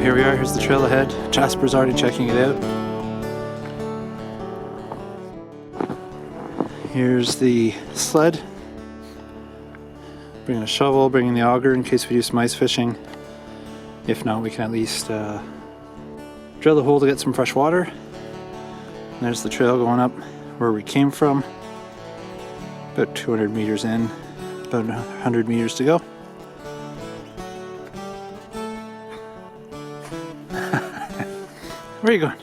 here we are. Here's the trail ahead. Jasper's already checking it out. Here's the sled. Bringing a shovel, bringing the auger in case we do some ice fishing. If not, we can at least drill the hole to get some fresh water. And there's the trail going up where we came from. About 200 meters in, about 100 meters to go. Where are you going?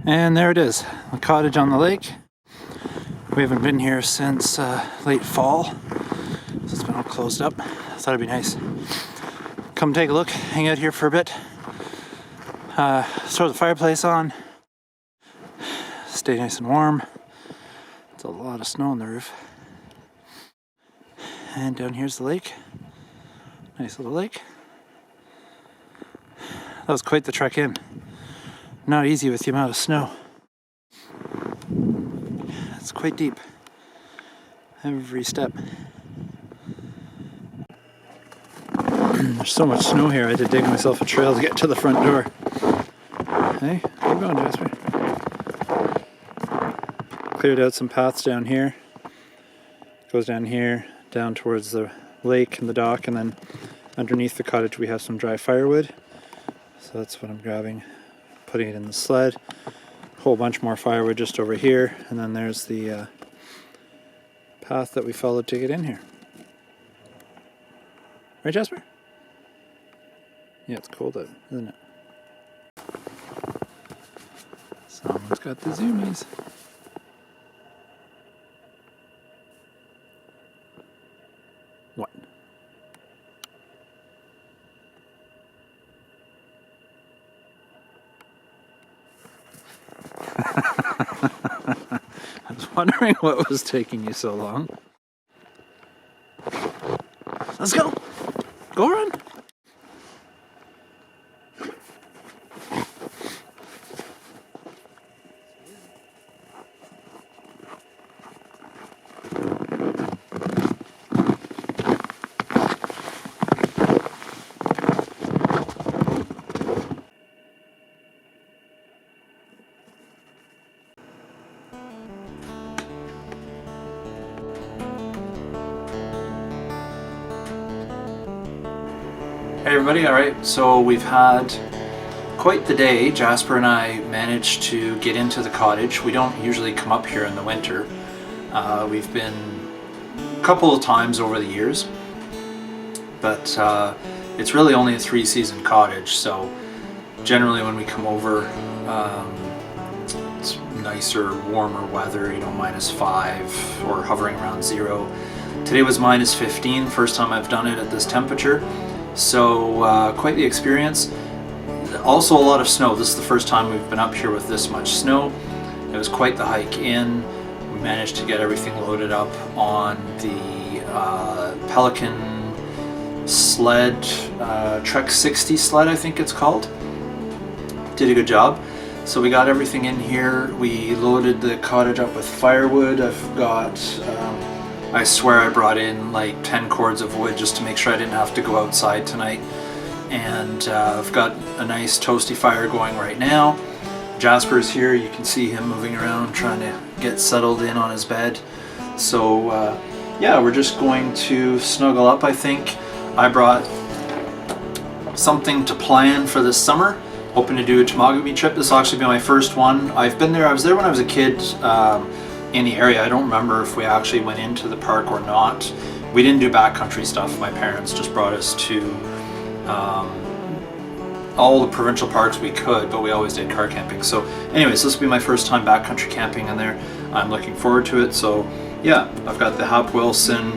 And there it is, the cottage on the lake. We haven't been here since late fall, so it's been all closed up. I thought it'd be nice. Come take a look, hang out here for a bit, throw the fireplace on, stay nice and warm. It's a lot of snow on the roof. And down here's the lake. Nice little lake. That was quite the trek in. Not easy with the amount of snow. It's quite deep. Every step. There's so much snow here, I had to dig myself a trail to get to the front door. Hey, keep going, Jasper. Cleared out some paths down here. Goes down here, down towards the lake and the dock, and then underneath the cottage we have some dry firewood. So that's what I'm grabbing. Putting it in the sled, a whole bunch more firewood just over here, and then there's the path that we followed to get in here. Right, Jasper? Yeah, it's cold out, isn't it? Someone's got the zoomies. What? I was wondering what was taking you so long. Let's go! Go run! Hey everybody, alright, so we've had quite the day. Jasper and I managed to get into the cottage. We don't usually come up here in the winter. We've been a couple of times over the years, but it's really only a 3-season cottage, so generally when we come over it's nicer, warmer weather, you know, -5 or hovering around 0. Today was -15, first time I've done it at this temperature. So quite the experience. Also a lot of snow. This is the first time we've been up here with this much snow. It was quite the hike in. We managed to get everything loaded up on the Pelican sled, Trek 60 sled I think it's called. Did a good job. So we got everything in here. We loaded the cottage up with firewood. I've got I swear I brought in like 10 cords of wood just to make sure I didn't have to go outside tonight. And I've got a nice toasty fire going right now. Jasper's here, you can see him moving around trying to get settled in on his bed. So yeah, we're just going to snuggle up, I think. I brought something to plan for this summer. Hoping to do a Temagami trip. This will actually be my first one. I was there when I was a kid. In the area. I don't remember if we actually went into the park or not. We didn't do backcountry stuff. My parents just brought us to all the provincial parks we could, but we always did car camping. So anyways, this will be my first time backcountry camping in there. I'm looking forward to it. So yeah, I've got the Hap Wilson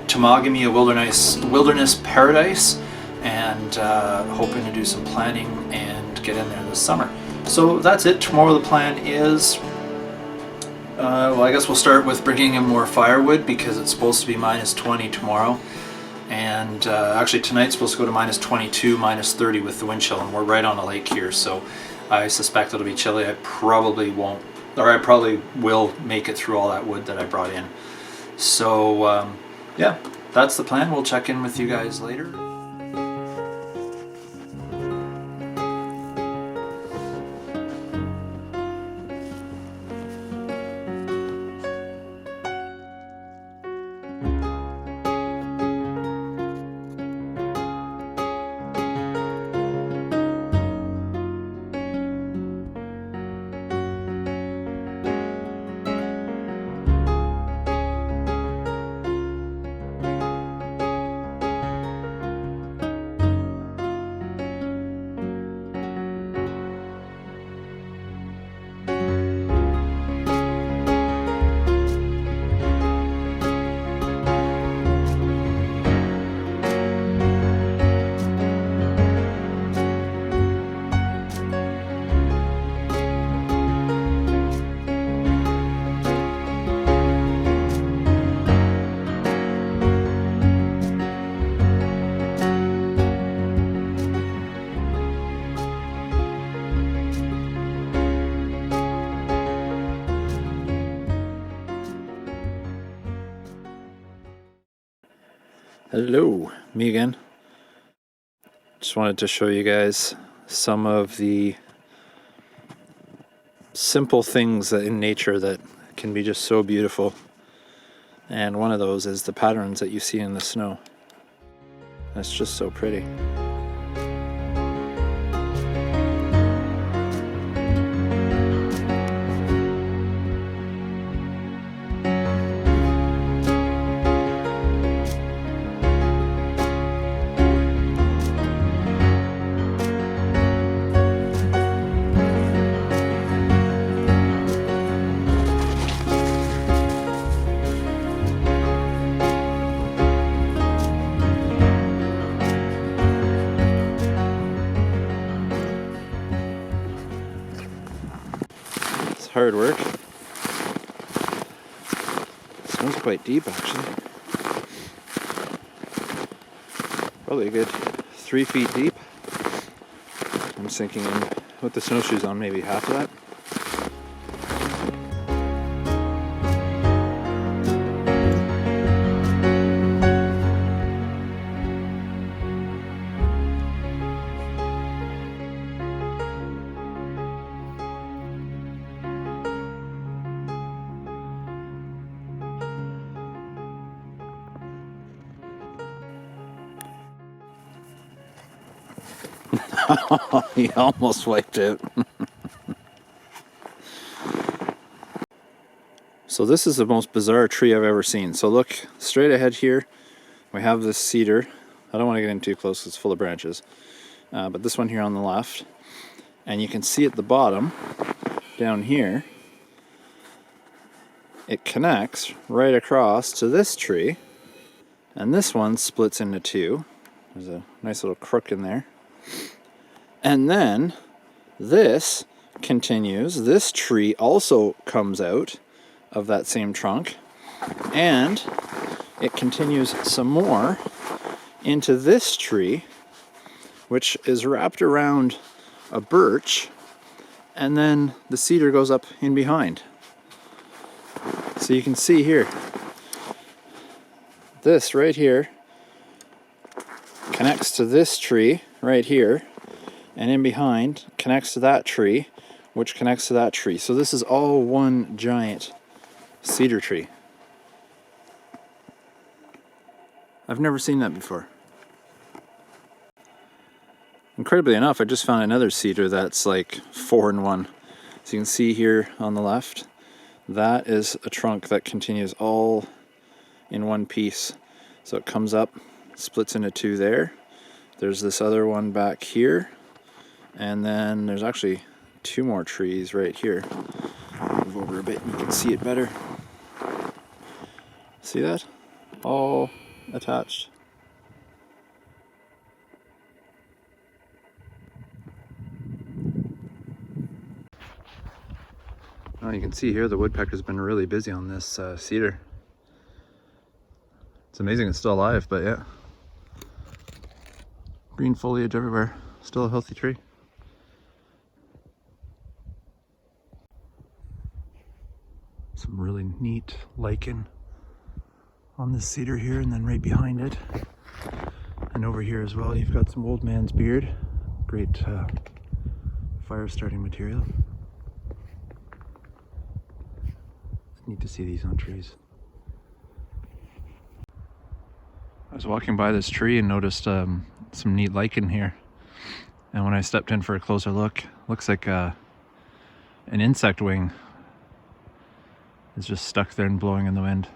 Temagami, a wilderness paradise, and hoping to do some planning and get in there this summer. So that's it. Tomorrow the plan is Well, I guess we'll start with bringing in more firewood because it's supposed to be -20 tomorrow. And actually tonight's supposed to go to -22, -30 with the wind chill, and we're right on a lake here, so I suspect it'll be chilly. I probably won't, or I probably will make it through all that wood that I brought in. So yeah, that's the plan. We'll check in with you guys later. Hello, me again. Just wanted to show you guys some of the simple things that in nature that can be just so beautiful. And one of those is the patterns that you see in the snow. That's just so pretty. Hard work. Snow's quite deep actually. Probably a good 3 feet deep. I'm sinking in with the snowshoes on, maybe half of that. He almost wiped out. So this is the most bizarre tree I've ever seen. So look straight ahead here. We have this cedar. I don't want to get in too close because it's full of branches. But this one here on the left. And you can see at the bottom, down here, it connects right across to this tree. And this one splits into two. There's a nice little crook in there. And then this continues. This tree also comes out of that same trunk. And it continues some more into this tree, which is wrapped around a birch. And then the cedar goes up in behind. So you can see here, this right here connects to this tree right here, and in behind connects to that tree, which connects to that tree. So this is all one giant cedar tree. I've never seen that before. Incredibly enough, I just found another cedar that's like 4 in 1. So you can see here on the left, that is a trunk that continues all in one piece. So it comes up, splits into two there. There's this other one back here. And then there's actually 2 more trees right here. Move over a bit and you can see it better. See that? All attached. Well, you can see here the woodpecker's been really busy on this cedar. It's amazing it's still alive, but yeah. Green foliage everywhere. Still a healthy tree. Some really neat lichen on this cedar here, and then right behind it. And over here as well, you've got some old man's beard. Great fire starting material. It's neat to see these on trees. I was walking by this tree and noticed some neat lichen here. And when I stepped in for a closer look, looks like an insect wing is just stuck there and blowing in the wind.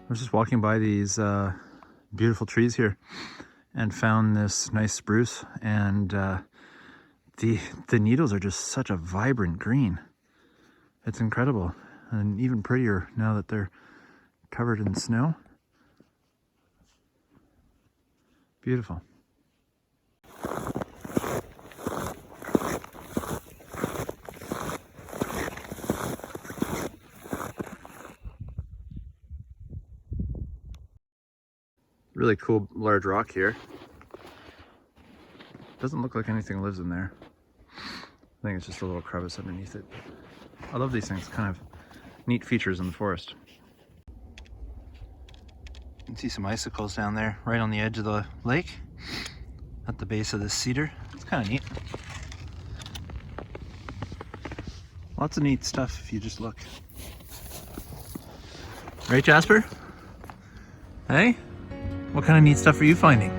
I was just walking by these beautiful trees here and found this nice spruce, and the needles are just such a vibrant green. It's incredible, and even prettier now that they're covered in snow. Beautiful. Really cool large rock here. Doesn't look like anything lives in there. I think it's just a little crevice underneath it. I love these things, kind of neat features in the forest. You can see some icicles down there, right on the edge of the lake, at the base of this cedar. It's kind of neat. Lots of neat stuff if you just look. Right, Jasper? Hey? What kind of neat stuff are you finding?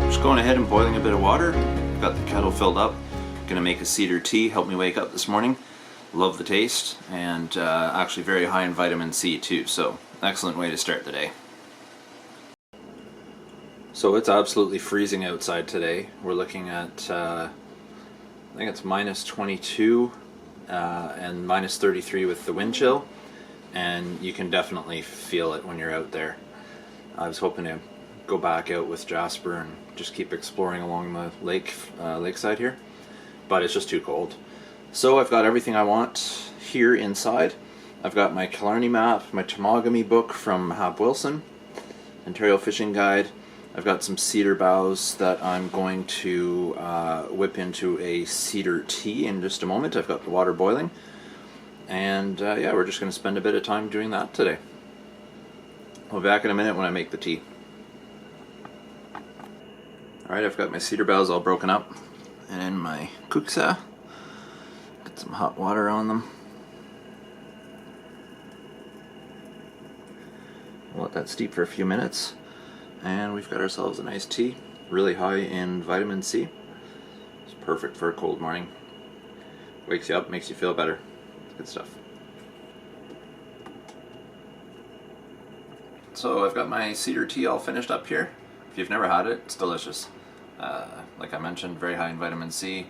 Just going ahead and boiling a bit of water. Got the kettle filled up. Gonna make a cedar tea, help me wake up this morning. Love the taste, and actually very high in vitamin C too, so excellent way to start the day. So it's absolutely freezing outside today. We're looking at, I think it's minus 22 and minus 33 with the wind chill, and you can definitely feel it when you're out there. I was hoping to go back out with Jasper and just keep exploring along the lakeside here, but it's just too cold. So I've got everything I want here inside. I've got my Killarney map, my Tomogamy book from Hap Wilson, Ontario Fishing Guide. I've got some cedar boughs that I'm going to whip into a cedar tea in just a moment. I've got the water boiling, and yeah, we're just going to spend a bit of time doing that today. I'll be back in a minute when I make the tea. Alright, I've got my cedar boughs all broken up and in my kuksa. Get some hot water on them. We'll let that steep for a few minutes, and we've got ourselves a nice tea, really high in vitamin C. It's perfect for a cold morning. Wakes you up, makes you feel better. Good stuff. So I've got my cedar tea all finished up here. If you've never had it, it's delicious. Like I mentioned, very high in vitamin C.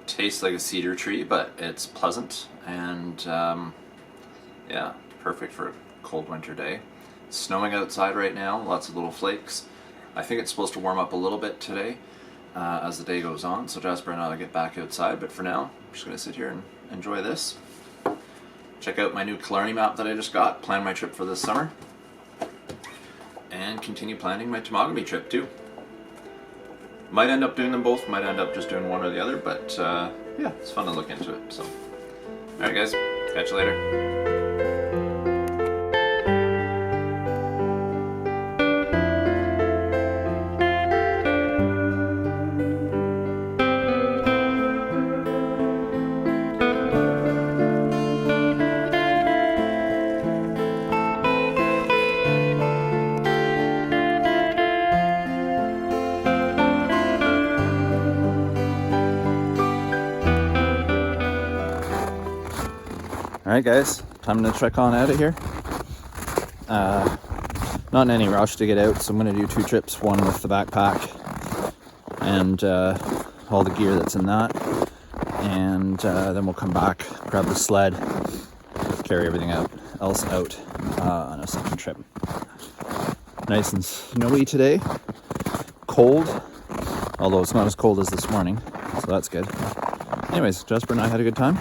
Tastes like a cedar tree, but it's pleasant and yeah, perfect for a cold winter day. It's snowing outside right now, lots of little flakes. I think it's supposed to warm up a little bit today as the day goes on, so Jasper and I will get back outside, but for now, I'm just going to sit here and enjoy this. Check out my new Killarney map that I just got, plan my trip for this summer, and continue planning my Temagami trip too. Might end up doing them both, might end up just doing one or the other, but yeah, it's fun to look into it. So, alright guys, catch you later. Alright guys, time to trek on out of here. Not in any rush to get out, so I'm going to do 2 trips, one with the backpack and all the gear that's in that, and then we'll come back, grab the sled, carry everything else out on a second trip. Nice and snowy today, cold, although it's not as cold as this morning, so that's good. Anyways, Jasper and I had a good time.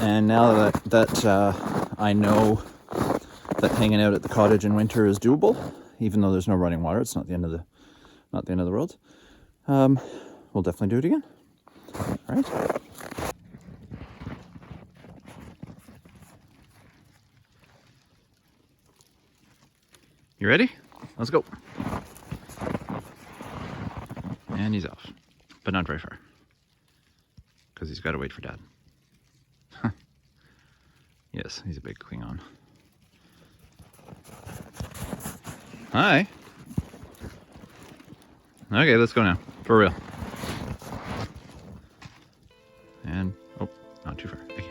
And now that I know that hanging out at the cottage in winter is doable, even though there's no running water, it's not the end of the world. We'll definitely do it again. All right. You ready? Let's go. And he's off, but not very far, because he's got to wait for Dad. Yes, he's a big Klingon. Hi. Okay, let's go now. For real. And, oh, not too far. Okay.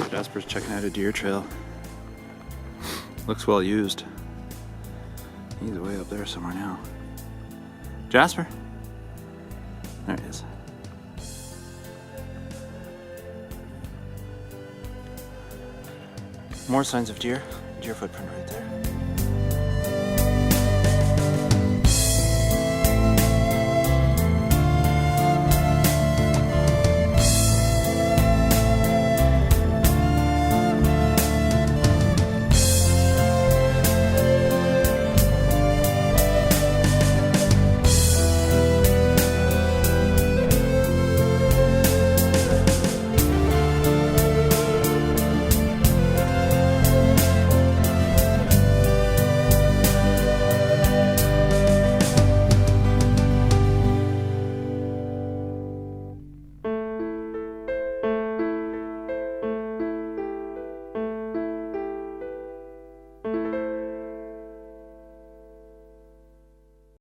Jasper's checking out a deer trail. Looks well used. He's way up there somewhere now. Jasper? There it is. More signs of deer. Deer footprint right there.